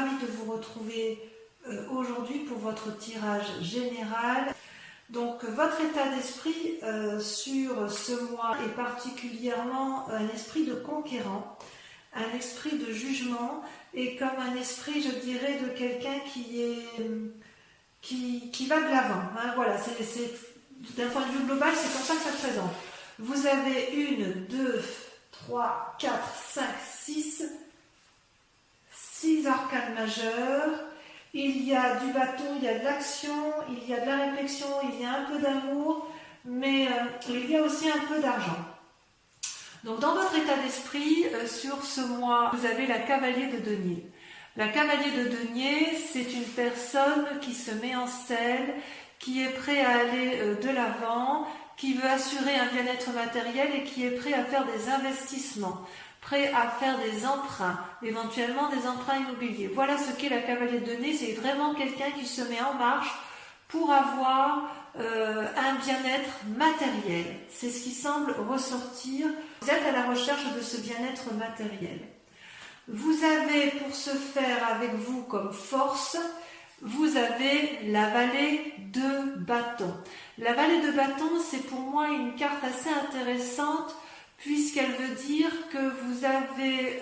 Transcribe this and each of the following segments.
ravie de vous retrouver aujourd'hui pour votre tirage général. Donc votre état d'esprit sur ce mois est particulièrement un esprit de conquérant, un esprit de jugement et comme un esprit, je dirais, de quelqu'un qui va de l'avant. Hein, voilà, d'un point de vue global, c'est comme ça que ça se présente. Vous avez 1, 2, 3, 4, 5, 6 arcanes majeures. Il y a du bâton, il y a de l'action, il y a de la réflexion, il y a un peu d'amour, mais il y a aussi un peu d'argent. Donc dans votre état d'esprit, sur ce mois, vous avez la cavalier de denier. La cavalier de denier, c'est une personne qui se met en selle, qui est prêt à aller de l'avant, qui veut assurer un bien-être matériel et qui est prêt à faire des investissements, prêt à faire des emprunts, éventuellement des emprunts immobiliers. Voilà ce qu'est la cavalier de denier, c'est vraiment quelqu'un qui se met en marche pour avoir un bien-être matériel. C'est ce qui semble ressortir. Vous êtes à la recherche de ce bien-être matériel. Vous avez pour ce faire avec vous comme force, vous avez la vallée de bâton. La vallée de bâton, c'est pour moi une carte assez intéressante puisqu'elle veut dire que vous avez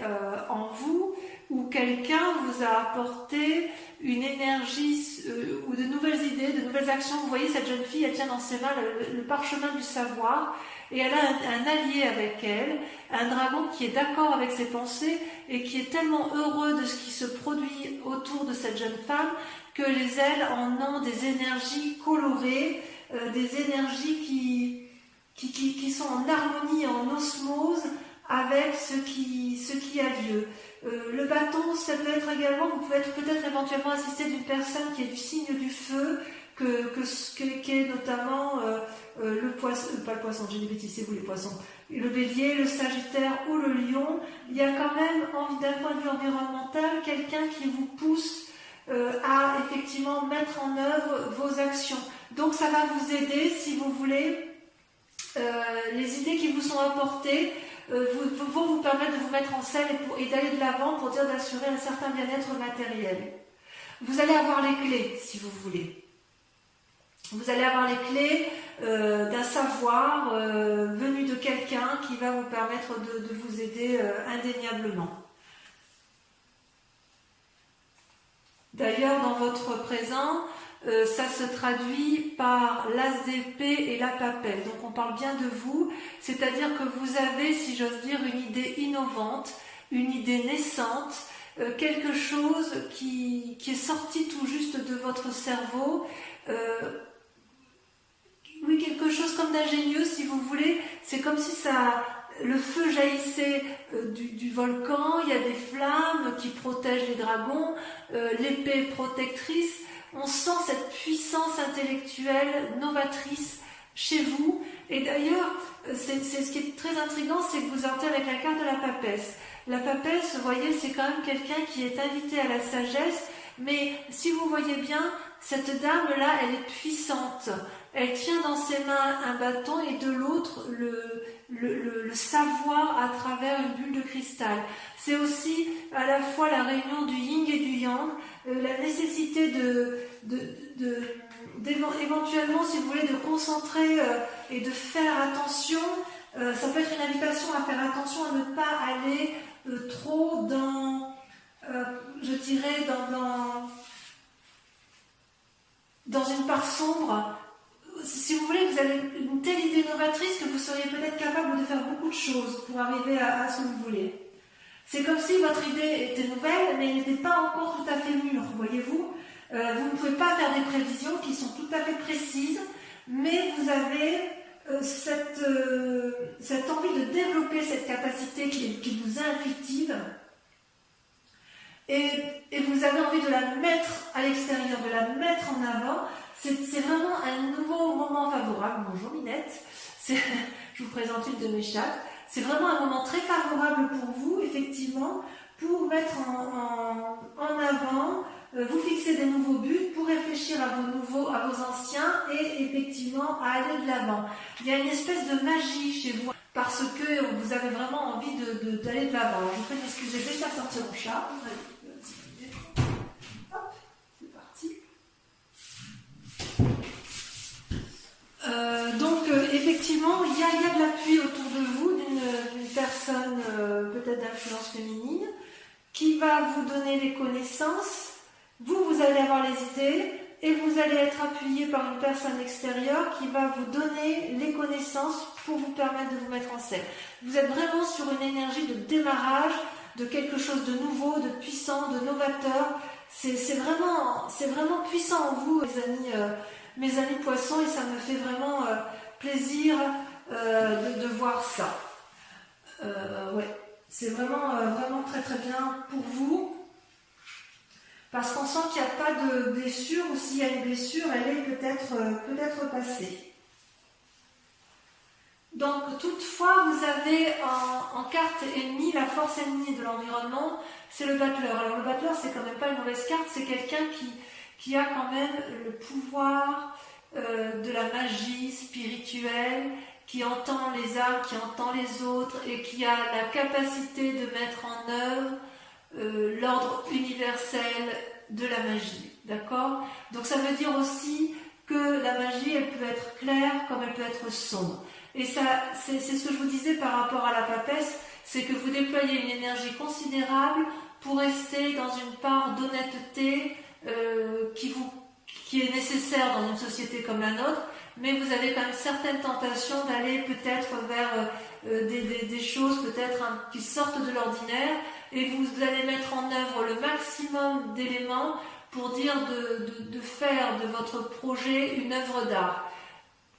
en vous ou quelqu'un vous a apporté une énergie ou de nouvelles idées, de nouvelles actions. Vous voyez, cette jeune fille, elle tient dans ses mains le parchemin du savoir et elle a un allié avec elle, un dragon qui est d'accord avec ses pensées et qui est tellement heureux de ce qui se produit autour de cette jeune femme que les ailes en ont des énergies colorées, des énergies qui sont en harmonie, en osmose avec ce qui a lieu. Le bâton, ça peut être également, vous pouvez être peut-être éventuellement assisté d'une personne qui est du signe du feu, qui est notamment le poisson, pas le poisson, j'ai des bêtises, c'est vous les poissons, le bélier, le sagittaire ou le lion. Il y a quand même, d'un point de vue environnemental, quelqu'un qui vous pousse à effectivement mettre en œuvre vos actions. Donc ça va vous aider, si vous voulez, les idées qui vous sont apportées vont vous permettre de vous mettre en selle et d'aller de l'avant pour dire d'assurer un certain bien-être matériel. Vous allez avoir les clés, si vous voulez. Vous allez avoir les clés d'un savoir venu de quelqu'un qui va vous permettre de vous aider indéniablement. D'ailleurs, dans votre présent, ça se traduit par l'as d'épée et la papelle. Donc on parle bien de vous, c'est-à-dire que vous avez, si j'ose dire, une idée innovante, une idée naissante, quelque chose qui est sorti tout juste de votre cerveau, oui, quelque chose comme d'ingénieux, si vous voulez. C'est comme si le feu jaillissait du volcan, il y a des flammes qui protègent les dragons, l'épée protectrice. On sent cette puissance intellectuelle novatrice chez vous. Et d'ailleurs, c'est ce qui est très intriguant, c'est que vous entrez avec la carte de la papesse. La papesse, vous voyez, c'est quand même quelqu'un qui est invité à la sagesse, mais si vous voyez bien, cette dame-là, elle est puissante. Elle tient dans ses mains un bâton et de l'autre le savoir à travers une bulle de cristal. C'est aussi à la fois la réunion du yin et du yang, la nécessité éventuellement, si vous voulez, de concentrer et de faire attention. Ça peut être une invitation à faire attention à ne pas aller trop dans, je dirais, dans une part sombre. Si vous voulez, vous avez une telle idée novatrice que vous seriez peut-être capable de faire beaucoup de choses pour arriver à ce que vous voulez. C'est comme si votre idée était nouvelle, mais elle n'était pas encore tout à fait mûre, voyez-vous. Vous ne pouvez pas faire des prévisions qui sont tout à fait précises, mais vous avez cette envie de développer cette capacité qui vous est intuitive, et vous avez envie de la mettre à l'extérieur, de la mettre en avant. C'est vraiment un nouveau moment favorable. Bonjour Minette, je vous présente une de mes chattes. C'est vraiment un moment très favorable pour vous, effectivement, pour mettre en avant, vous fixer des nouveaux buts, pour réfléchir à vos anciens et effectivement à aller de l'avant. Il y a une espèce de magie chez vous parce que vous avez vraiment envie d'aller de l'avant. Je vous prie d'excuser, je vais faire sortir mon chat. Effectivement, il y a de l'appui autour de vous d'une personne peut-être d'influence féminine qui va vous donner les connaissances, vous allez avoir les idées et vous allez être appuyé par une personne extérieure qui va vous donner les connaissances pour vous permettre de vous mettre en scène. Vous êtes vraiment sur une énergie de démarrage, de quelque chose de nouveau, de puissant, de novateur. C'est vraiment puissant en vous, mes amis poissons, et ça me fait vraiment plaisir de voir ça. Ouais, c'est vraiment très très bien pour vous, parce qu'on sent qu'il n'y a pas de blessure, ou s'il y a une blessure, elle est peut-être passée. Donc toutefois, vous avez en carte ennemie, la force ennemie de l'environnement, c'est le battleur. Alors le battleur, c'est quand même pas une mauvaise carte, c'est quelqu'un qui a quand même le pouvoir de la magie spirituelle, qui entend les âmes, qui entend les autres et qui a la capacité de mettre en œuvre l'ordre universel de la magie. D'accord? Donc ça veut dire aussi que la magie, elle peut être claire comme elle peut être sombre. Et ça, c'est ce que je vous disais par rapport à la papesse, c'est que vous déployez une énergie considérable pour rester dans une part d'honnêteté qui est nécessaire dans une société comme la nôtre, mais vous avez quand même certaines tentations d'aller peut-être vers des choses peut-être qui sortent de l'ordinaire, et vous allez mettre en œuvre le maximum d'éléments pour dire de faire de votre projet une œuvre d'art.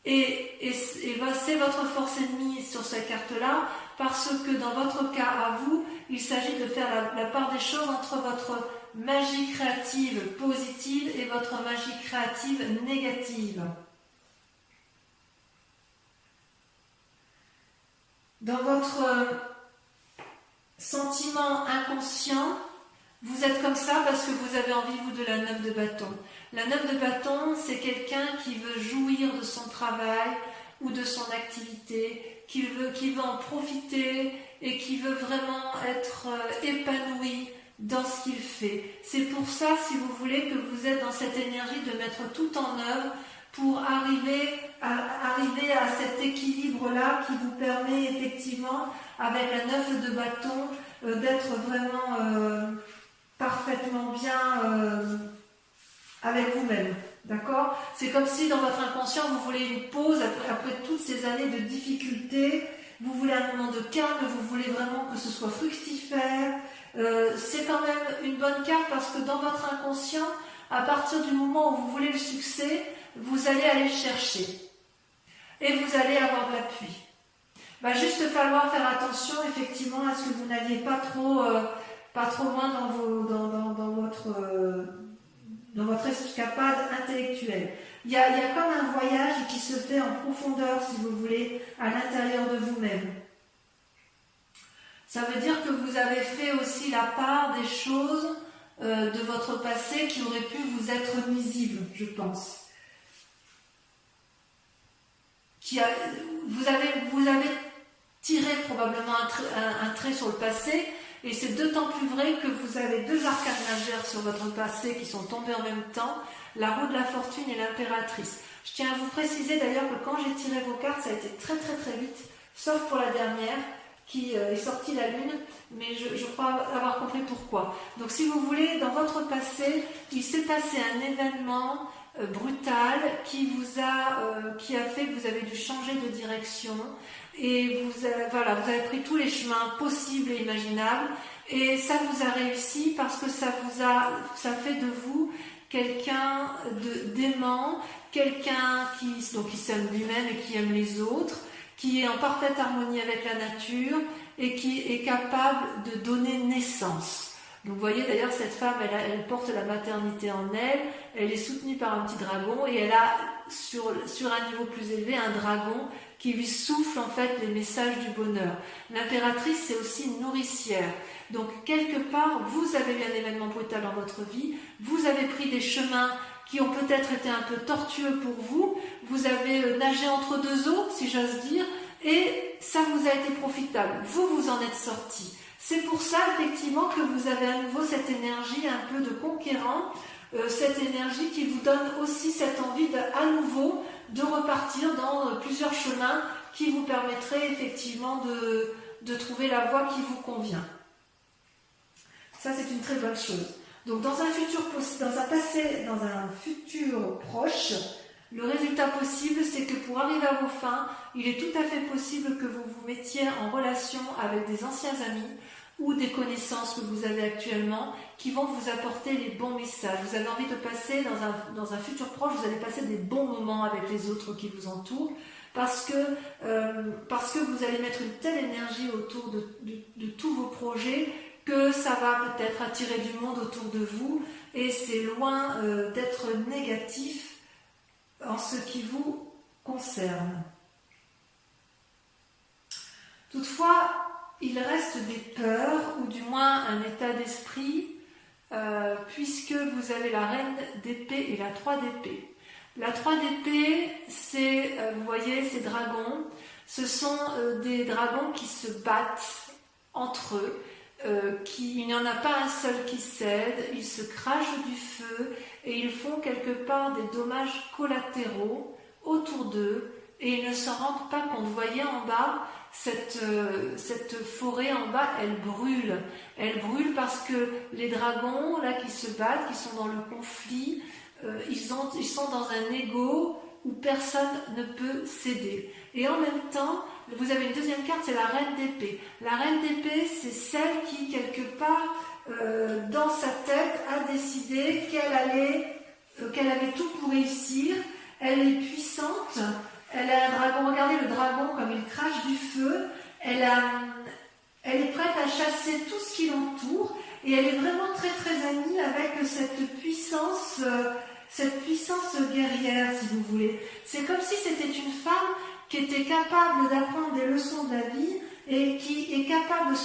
Et c'est votre force ennemie sur cette carte-là, parce que dans votre cas à vous, il s'agit de faire la part des choses entre votre magie créative positive et votre magie créative négative. Dans votre sentiment inconscient, vous êtes comme ça parce que vous avez envie, vous, de la 9 de bâton. La 9 de bâton, c'est quelqu'un qui veut jouir de son travail ou de son activité, qui veut en profiter et qui veut vraiment être épanoui dans ce qu'il fait. C'est pour ça, si vous voulez, que vous êtes dans cette énergie de mettre tout en œuvre pour arriver à cet équilibre-là qui vous permet effectivement, avec la 9 de bâton, d'être vraiment parfaitement bien avec vous-même. D'accord? C'est comme si dans votre inconscient, vous voulez une pause après toutes ces années de difficultés, vous voulez un moment de calme, vous voulez vraiment que ce soit fructifère. C'est quand même une bonne carte parce que dans votre inconscient, à partir du moment où vous voulez le succès, vous allez aller le chercher. Et vous allez avoir de l'appui. Va juste falloir faire attention effectivement à ce que vous n'alliez pas trop loin dans votre escapade intellectuelle. Il y a comme un voyage qui se fait en profondeur, si vous voulez, à l'intérieur de vous-même. Ça veut dire que vous avez fait aussi la part des choses de votre passé qui auraient pu vous être nuisibles, je pense. Vous avez tiré probablement un trait sur le passé, et c'est d'autant plus vrai que vous avez deux arcanes majeures sur votre passé qui sont tombées en même temps, la roue de la fortune et l'impératrice. Je tiens à vous préciser d'ailleurs que quand j'ai tiré vos cartes, ça a été très très très vite, sauf pour la dernière qui est sortie la lune, mais je crois avoir compris pourquoi. Donc si vous voulez, dans votre passé, il s'est passé un événement brutal qui a fait que vous avez dû changer de direction, et vous avez pris tous les chemins possibles et imaginables, et ça vous a réussi parce que ça fait de vous quelqu'un d'aimant, quelqu'un qui s'aime lui-même et qui aime les autres, qui est en parfaite harmonie avec la nature et qui est capable de donner naissance. Donc vous voyez d'ailleurs cette femme, elle porte la maternité en elle, elle est soutenue par un petit dragon, et elle a sur un niveau plus élevé un dragon qui lui souffle en fait les messages du bonheur. L'impératrice, c'est aussi une nourricière. Donc quelque part, vous avez eu un événement brutal dans votre vie, vous avez pris des chemins qui ont peut-être été un peu tortueux pour vous, vous avez nagé entre deux eaux, si j'ose dire, et ça vous a été profitable. Vous en êtes sorti. C'est pour ça, effectivement, que vous avez à nouveau cette énergie un peu de conquérant, cette énergie qui vous donne aussi cette envie à nouveau de repartir dans plusieurs chemins qui vous permettraient effectivement de trouver la voie qui vous convient. Ça, c'est une très bonne chose. Donc, dans un futur proche, le résultat possible, c'est que pour arriver à vos fins, il est tout à fait possible que vous vous mettiez en relation avec des anciens amis ou des connaissances que vous avez actuellement qui vont vous apporter les bons messages. Vous avez envie de passer dans un futur proche, vous allez passer des bons moments avec les autres qui vous entourent parce que vous allez mettre une telle énergie autour de tous vos projets que ça va peut-être attirer du monde autour de vous et c'est loin d'être négatif en ce qui vous concerne. Toutefois, il reste des peurs, ou du moins un état d'esprit, puisque vous avez la reine d'épée et la 3 d'épée. La 3 d'épée, c'est, vous voyez, ces dragons, ce sont des dragons qui se battent entre eux, il n'y en a pas un seul qui cède, ils se crachent du feu et ils font quelque part des dommages collatéraux autour d'eux et ils ne s'en rendent pas compte. Vous voyez en bas, cette forêt en bas, elle brûle. Elle brûle parce que les dragons là qui se battent, qui sont dans le conflit, ils sont dans un ego où personne ne peut céder. Et en même temps, vous avez une deuxième carte, c'est la reine d'épée. La reine d'épée, c'est celle qui, quelque part, dans sa tête, a décidé qu'elle avait tout pour réussir. Elle est puissante, elle a un dragon. Regardez le dragon comme il crache du feu. Elle est prête à chasser tout ce qui l'entoure. Et elle est vraiment très très amie avec cette puissance guerrière, si vous voulez. C'est comme si c'était une femme qui était capable d'apprendre des leçons de la vie et qui est capable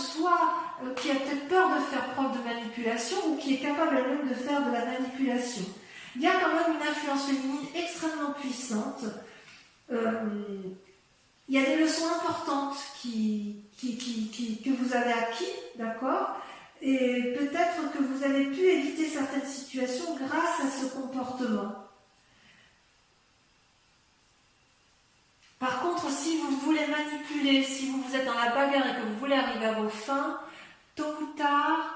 qui a peut-être peur de faire preuve de manipulation ou qui est capable elle-même de faire de la manipulation. Il y a quand même une influence féminine extrêmement puissante. Il y a des leçons importantes que vous avez acquis, d'accord ? Et peut-être que vous avez pu éviter certaines situations grâce à ce comportement. Par contre, si vous voulez manipuler, si vous êtes dans la bagarre et que vous voulez arriver à vos fins, tôt ou tard,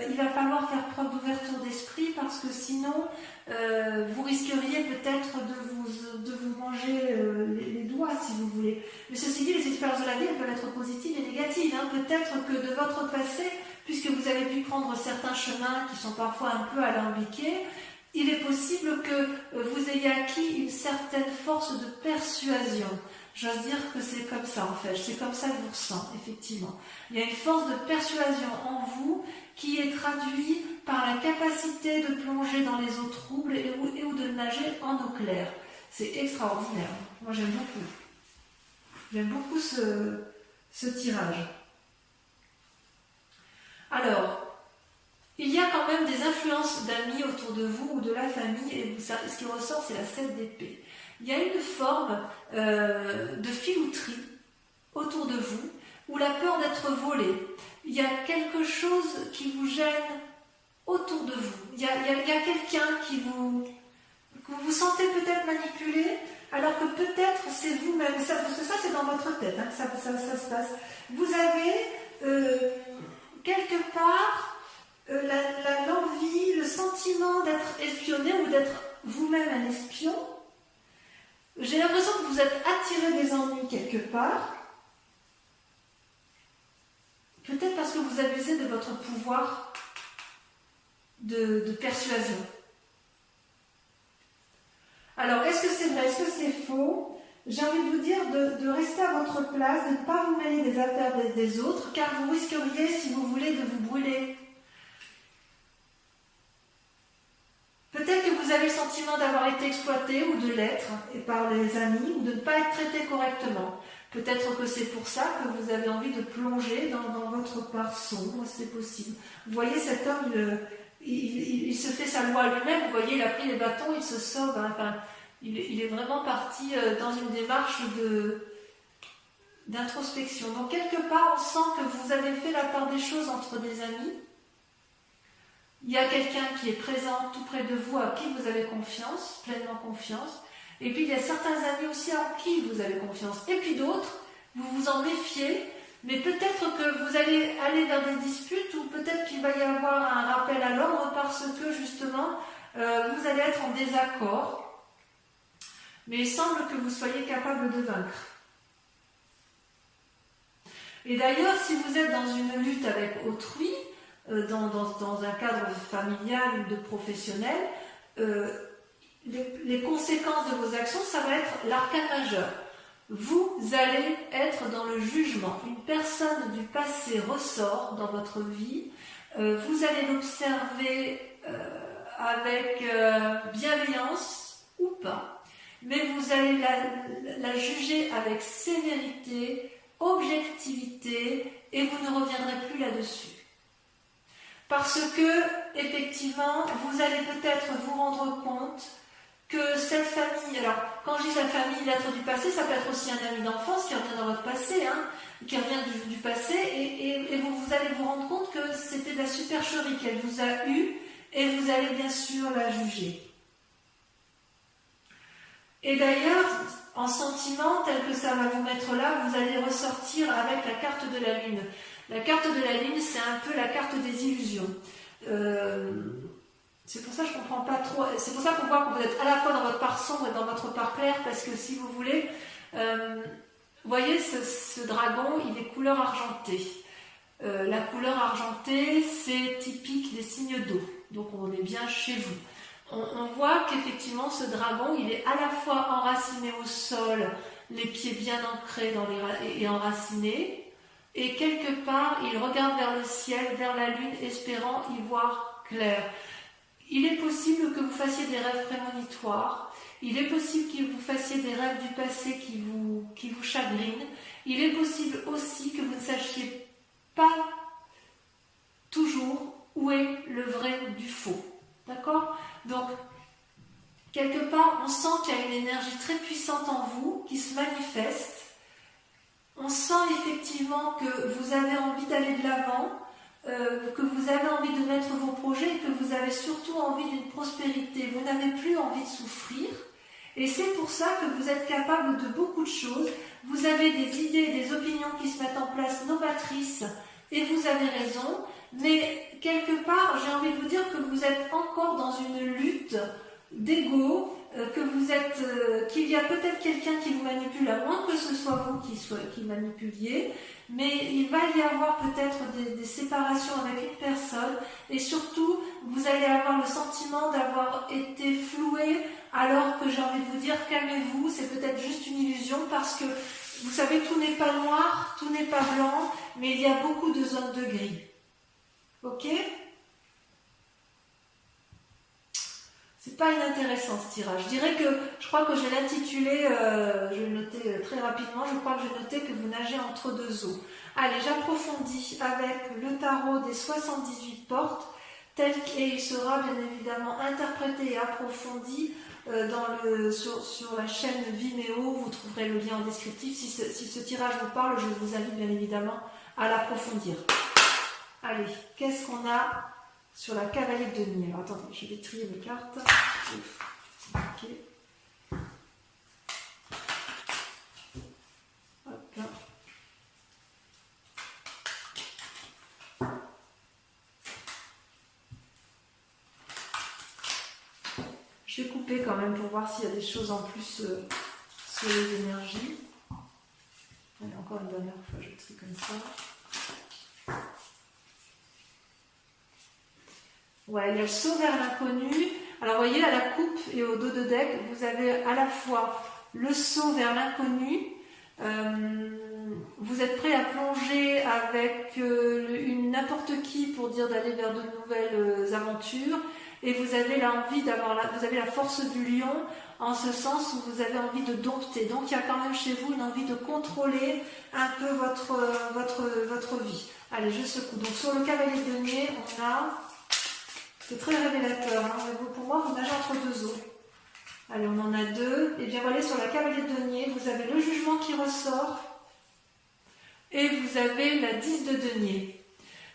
il va falloir faire preuve d'ouverture d'esprit parce que sinon, vous risqueriez peut-être de vous manger les doigts, si vous voulez. Mais ceci dit, les expériences de la vie, elles peuvent être positives et négatives. Peut-être que de votre passé, puisque vous avez pu prendre certains chemins qui sont parfois un peu alambiqués, il est possible que vous ayez acquis une certaine force de persuasion. J'ose dire que c'est comme ça en fait, c'est comme ça que je vous ressens, effectivement. Il y a une force de persuasion en vous qui est traduite par la capacité de plonger dans les eaux troubles et ou de nager en eau claire. C'est extraordinaire. Moi j'aime beaucoup. J'aime beaucoup ce tirage. Alors, il y a quand même des influences d'amis autour de vous ou de la famille, et ce qui ressort, c'est la 7 d'épée. Il y a une forme de filouterie autour de vous, ou la peur d'être volé. Il y a quelque chose qui vous gêne autour de vous. Il y a quelqu'un que vous sentez peut-être manipulé, alors que peut-être c'est vous-même. Parce que ça, c'est dans votre tête que ça se passe. Vous avez quelque part l'envie, le sentiment d'être espionné ou d'être vous-même un espion. J'ai l'impression que vous êtes attiré des ennuis quelque part. Peut-être parce que vous abusez de votre pouvoir de persuasion. Alors, est-ce que c'est vrai, est-ce que c'est faux ? J'ai envie de vous dire de rester à votre place, de ne pas vous mêler des affaires des autres, car vous risqueriez, si vous voulez, de vous brûler. Peut-être que vous avez le sentiment d'avoir été exploité ou de l'être et par les amis ou de ne pas être traité correctement. Peut-être que c'est pour ça que vous avez envie de plonger dans votre part sombre, c'est possible. Vous voyez, cet homme, il se fait sa loi lui-même, vous voyez, il a pris les bâtons, il se sauve. Enfin, il est vraiment parti dans une démarche d'introspection. Donc quelque part, on sent que vous avez fait la part des choses entre des amis. Il y a quelqu'un qui est présent tout près de vous, à qui vous avez confiance, pleinement confiance. Et puis il y a certains amis aussi en qui vous avez confiance. Et puis d'autres, vous vous en méfiez, mais peut-être que vous allez aller vers des disputes ou peut-être qu'il va y avoir un rappel à l'ordre parce que justement, vous allez être en désaccord. Mais il semble que vous soyez capable de vaincre. Et d'ailleurs, si vous êtes dans une lutte avec autrui, dans un cadre familial ou de professionnel, les conséquences de vos actions, ça va être l'arcane majeur. Vous allez être dans le jugement. Une personne du passé ressort dans votre vie. Vous allez l'observer avec bienveillance ou pas. Mais vous allez la juger avec sévérité, objectivité, et vous ne reviendrez plus là-dessus. Parce que, effectivement, vous allez peut-être vous rendre compte que cette famille, alors quand je dis la famille, l'être du passé, ça peut être aussi un ami d'enfance qui revient dans votre passé, qui revient du passé, et vous allez vous rendre compte que c'était de la supercherie qu'elle vous a eue, et vous allez bien sûr la juger. Et d'ailleurs, en sentiment tel que ça va vous mettre là, vous allez ressortir avec la carte de la Lune. La carte de la Lune, c'est un peu la carte des illusions. C'est pour ça que je ne comprends pas trop. C'est pour ça qu'on voit que vous êtes à la fois dans votre part sombre et dans votre part claire, parce que si vous voulez, vous voyez, ce dragon, il est couleur argentée. La couleur argentée, c'est typique des signes d'eau. Donc on est bien chez vous. On voit qu'effectivement ce dragon, il est à la fois enraciné au sol, les pieds bien ancrés et enracinés, et quelque part il regarde vers le ciel, vers la lune, espérant y voir clair. Il est possible que vous fassiez des rêves prémonitoires, il est possible que vous fassiez des rêves du passé qui vous chagrinent, il est possible aussi que vous ne sachiez pas toujours où est le vrai du faux. D'accord ? Donc, quelque part, on sent qu'il y a une énergie très puissante en vous qui se manifeste. On sent effectivement que vous avez envie d'aller de l'avant, que vous avez envie de mettre vos projets et que vous avez surtout envie d'une prospérité. Vous n'avez plus envie de souffrir. Et c'est pour ça que vous êtes capable de beaucoup de choses. Vous avez des idées, des opinions qui se mettent en place novatrices et vous avez raison. Mais quelque part, j'ai envie de vous dire que vous êtes encore dans une lutte d'ego, qu'il y a peut-être quelqu'un qui vous manipule, à moins que ce soit vous qui manipuliez, mais il va y avoir peut-être des séparations avec une personne, et surtout, vous allez avoir le sentiment d'avoir été floué, alors que j'ai envie de vous dire, calmez-vous, c'est peut-être juste une illusion, parce que, vous savez, tout n'est pas noir, tout n'est pas blanc, mais il y a beaucoup de zones de gris. Ok ? C'est pas inintéressant ce tirage. Je crois que je vais l'intituler, je vais le noter très rapidement, je crois que je vais noter que vous nagez entre deux eaux. Allez, j'approfondis avec le tarot des 78 portes, tel qu'il sera bien évidemment interprété et approfondi sur la chaîne Vimeo. Vous trouverez le lien en descriptif. Si ce tirage vous parle, je vous invite bien évidemment à l'approfondir. Allez, qu'est-ce qu'on a sur la cavalier de denier? Alors attendez, je vais trier mes cartes. Ok. Hop là. Je vais couper quand même pour voir s'il y a des choses en plus sur les énergies. Allez, encore une dernière fois, je trie comme ça. Ouais, il y a le saut vers l'inconnu. Alors, vous voyez, à la coupe et au dos de deck, vous avez à la fois le saut vers l'inconnu. Vous êtes prêt à plonger avec n'importe qui pour dire d'aller vers de nouvelles aventures. Et vous avez vous avez la force du lion, en ce sens où vous avez envie de dompter. Donc, il y a quand même chez vous une envie de contrôler un peu votre vie. Allez, je secoue. Donc, sur le cavalier de denier, on a... C'est très révélateur, hein. Pour moi, vous nagez entre deux eaux. Allez, on en a deux. Et bien voilà, sur la cavalier de denier, vous avez le jugement qui ressort et vous avez la 10 de denier.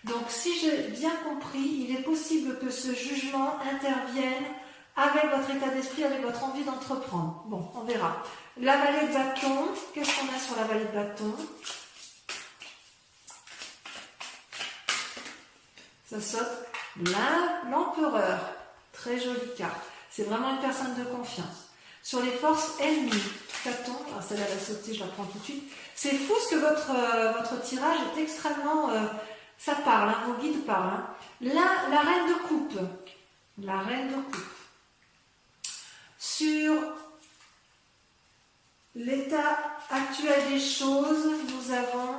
Donc, si j'ai bien compris, il est possible que ce jugement intervienne avec votre état d'esprit, avec votre envie d'entreprendre. Bon, on verra. La vallée de bâton, qu'est-ce qu'on a sur la vallée de bâton? Ça saute l'empereur. Très jolie carte. C'est vraiment une personne de confiance. Sur les forces ennemies, bâton, alors celle-là va sauter, je la prends tout de suite. C'est fou ce que votre tirage est extrêmement... ça parle, hein, vos guides parlent. Hein. Là, la reine de coupe. La reine de coupe. Sur l'état actuel des choses, nous avons...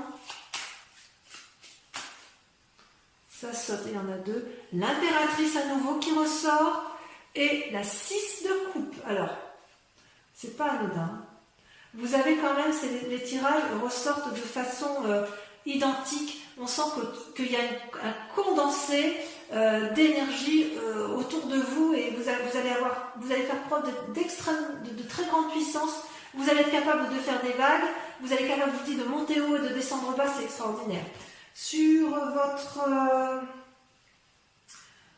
Ça saute, il y en a deux. L'impératrice à nouveau qui ressort. Et la 6 de coupe. Alors, c'est pas anodin. Vous avez quand même, les tirages ressortent de façon identique. On sent qu'il y a un condensé d'énergie autour de vous et vous allez faire preuve de très grande puissance. Vous allez être capable de faire des vagues. Vous allez être capable de monter haut et de descendre bas. C'est extraordinaire. Sur votre...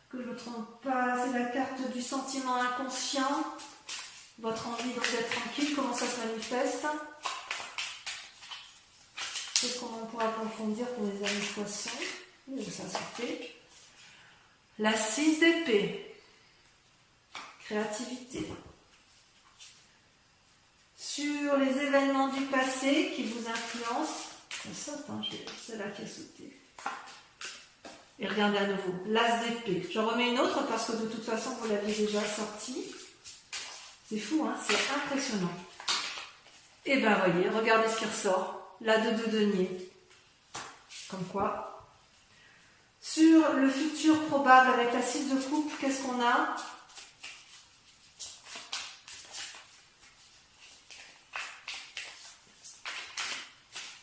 que je ne me trompe pas, c'est la carte du sentiment inconscient. Votre envie donc d'être tranquille, comment ça se manifeste? Qu'est-ce qu'on pourra approfondir pour les amis poissons? Ça se fait. La 6 d'épée. Créativité. Sur les événements du passé qui vous influencent. Ça saute, hein, c'est là qui a sauté. Et regardez à nouveau, l'as d'épée. J'en remets une autre parce que de toute façon, vous l'aviez déjà sortie. C'est fou, hein, c'est impressionnant. Et ben voyez, regardez ce qui ressort. La 2 de denier. Comme quoi. Sur le futur probable avec la 6 de coupe, qu'est-ce qu'on a?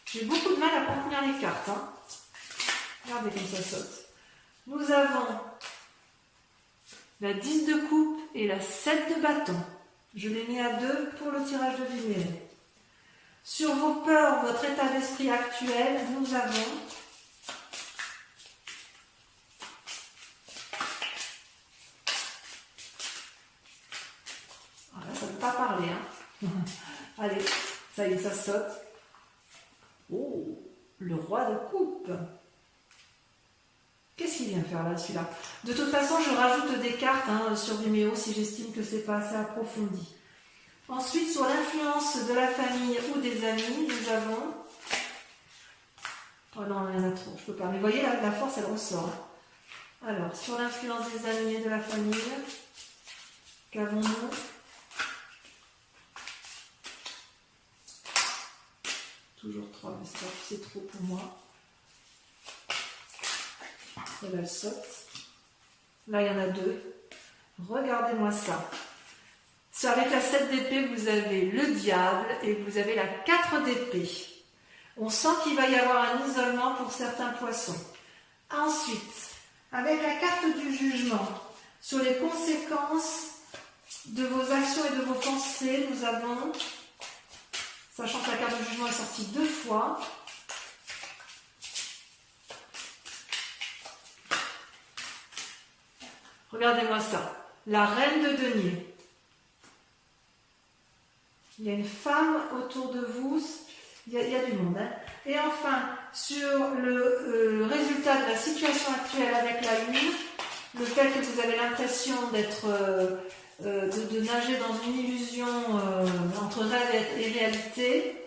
J'ai beaucoup de mal à contenir les cartes. Hein. Regardez comme ça saute. Nous avons la 10 de coupe et la 7 de bâton. Je l'ai mis à 2 pour le tirage de lumière. Sur vos peurs, votre état d'esprit actuel, nous avons voilà, ça ne veut pas parler. Hein. Allez, ça y est, ça saute. Oh, le roi de coupe. Qu'est-ce qu'il vient faire là, celui-là? De toute façon, je rajoute des cartes hein, sur Vimeo si j'estime que c'est pas assez approfondi. Ensuite, sur l'influence de la famille ou des amis, nous avons... Oh non, il y en a trop, je peux pas. Mais vous voyez, la force, elle ressort. Alors, sur l'influence des amis et de la famille, qu'avons-nous? Toujours 3, mais c'est trop pour moi. Celle-là, elle saute. Là, il y en a 2. Regardez-moi ça. Avec la 7 d'épée, vous avez le diable et vous avez la 4 d'épée. On sent qu'il va y avoir un isolement pour certains poissons. Ensuite, avec la carte du jugement, sur les conséquences de vos actions et de vos pensées, nous avons, sachant que la carte du jugement est sortie 2 fois, regardez-moi ça, la reine de denier. Il y a une femme autour de vous, il y a du monde. Hein. Et enfin, sur le résultat de la situation actuelle avec la lune, le fait que vous avez l'impression d'être, de nager dans une illusion entre rêve et réalité,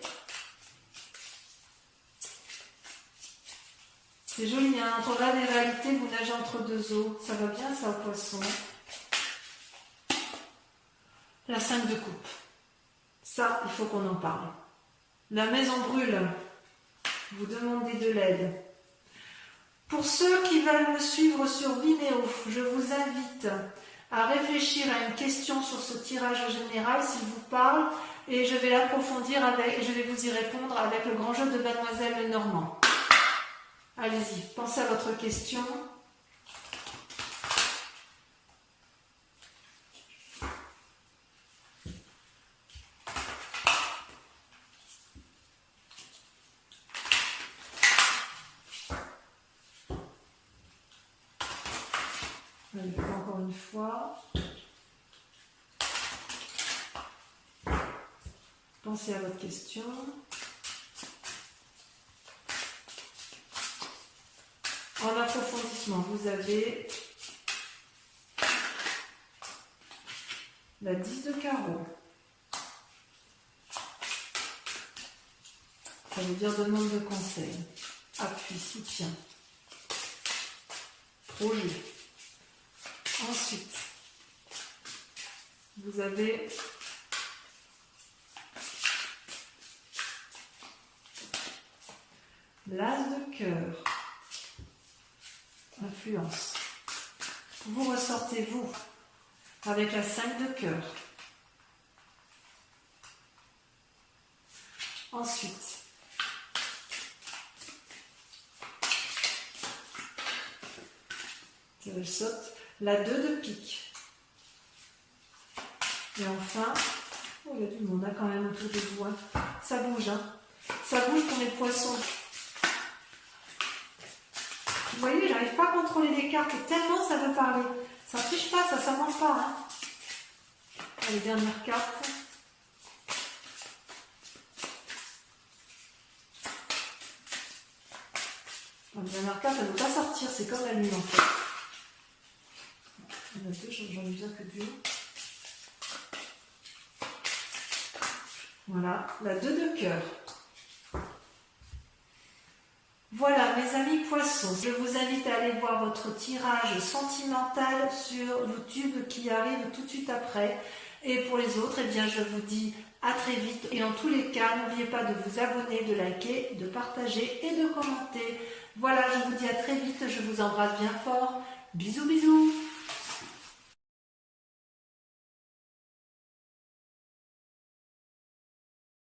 c'est joli, hein. Entre rêve et réalité, vous nagez entre deux eaux. Ça va bien, ça, poisson. La 5 de coupe. Ça, il faut qu'on en parle. La maison brûle. Vous demandez de l'aide. Pour ceux qui veulent me suivre sur Vimeo, je vous invite à réfléchir à une question sur ce tirage général, s'il vous parle, et je vais l'approfondir et je vais vous y répondre avec le grand jeu de Mademoiselle Lenormand. Allez-y, pensez à votre question. Encore une fois. Pensez à votre question. En approfondissement, vous avez la 10 de carreau. Ça veut dire demande de conseil, appui, soutien, projet. Ensuite, vous avez l'as de cœur, influence. Vous ressortez vous avec la 5 de cœur. Ensuite, je saute la 2 de pique. Et enfin, oh, il y a du monde quand même autour de vous. Ça bouge, hein. Ça bouge pour mes poissons. Vous voyez, j'arrive pas à contrôler les cartes tellement ça veut parler. Ça ne triche pas, ça ment pas. Hein. Les dernières cartes. La dernière carte, elle ne veut pas sortir, c'est comme la lune en fait. Il y en a deux, j'en ai besoin que d'une. Voilà, la 2 de cœur. Voilà, mes amis poissons, je vous invite à aller voir votre tirage sentimental sur YouTube qui arrive tout de suite après. Et pour les autres, eh bien, je vous dis à très vite. Et en tous les cas, n'oubliez pas de vous abonner, de liker, de partager et de commenter. Voilà, je vous dis à très vite, je vous embrasse bien fort. Bisous, bisous.